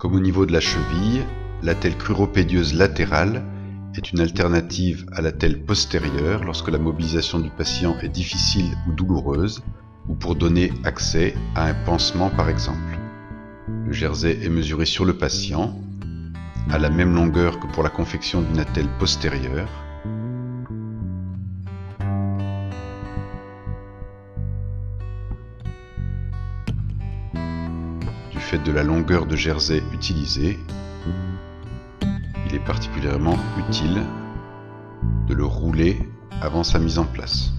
Comme au niveau de la cheville, l'attelle cruropédieuse latérale est une alternative à l'attelle postérieure lorsque la mobilisation du patient est difficile ou douloureuse, ou pour donner accès à un pansement par exemple. Le jersey est mesuré sur le patient, à la même longueur que pour la confection d'une attelle postérieure. Du fait de la longueur de jersey utilisée, il est particulièrement utile de le rouler avant sa mise en place.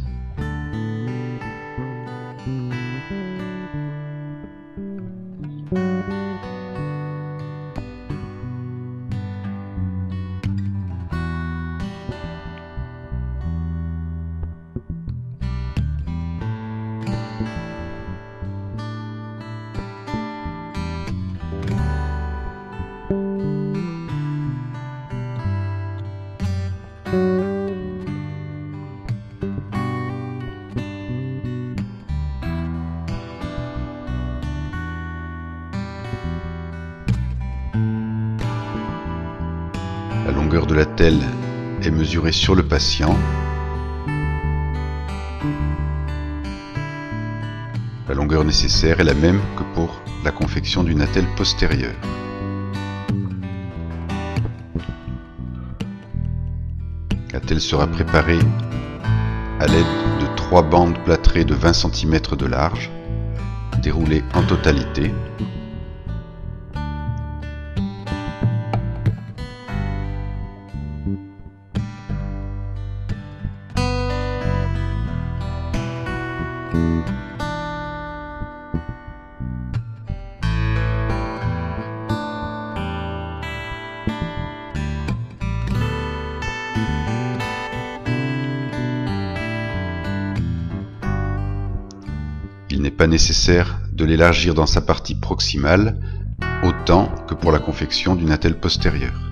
La longueur de l'attelle est mesurée sur le patient. La longueur nécessaire est la même que pour la confection d'une attelle postérieure. L'attelle sera préparée à l'aide de 3 bandes plâtrées de 20 cm de large, déroulées en totalité. Il n'est pas nécessaire de l'élargir dans sa partie proximale autant que pour la confection d'une attelle postérieure.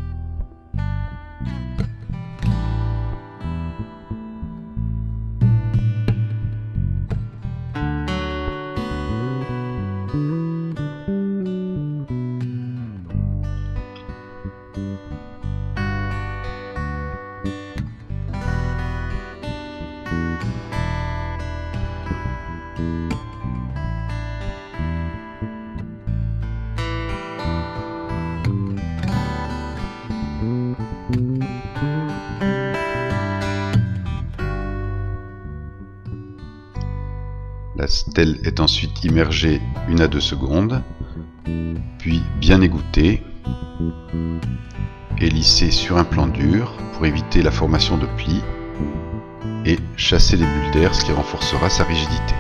La stèle est ensuite immergée 1 à 2 secondes, puis bien égouttée et lissée sur un plan dur pour éviter la formation de plis et chasser les bulles d'air, ce qui renforcera sa rigidité.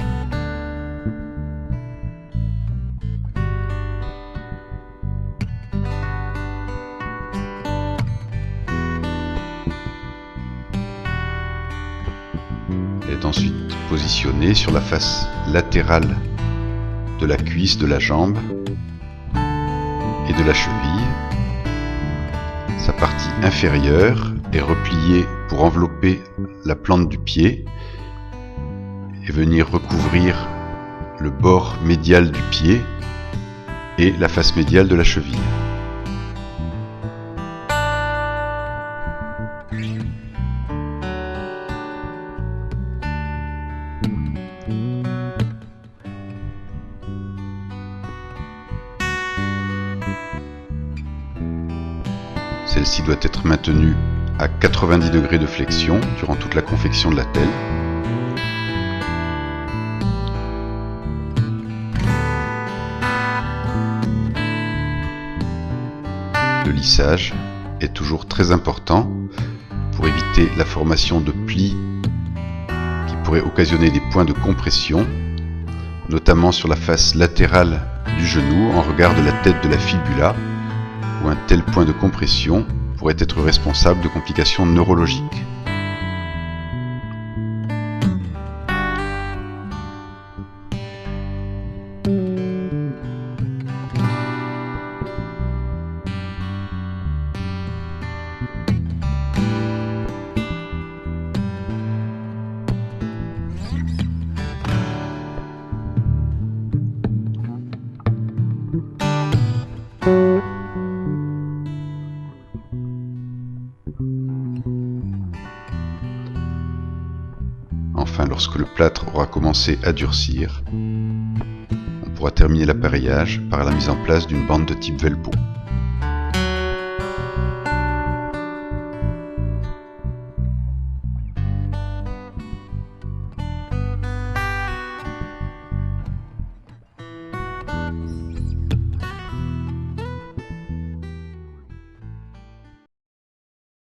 Elle est ensuite positionnée sur la face latérale de la cuisse de la jambe et de la cheville. Sa partie inférieure est repliée pour envelopper la plante du pied et venir recouvrir le bord médial du pied et la face médiale de la cheville. Celle-ci doit être maintenue à 90 degrés de flexion durant toute la confection de l'attelle. Le lissage est toujours très important pour éviter la formation de plis qui pourraient occasionner des points de compression, notamment sur la face latérale du genou en regard de la tête de la fibula, où un tel point de compression pourrait être responsable de complications neurologiques. Enfin, lorsque le plâtre aura commencé à durcir, on pourra terminer l'appareillage par la mise en place d'une bande de type Velpo.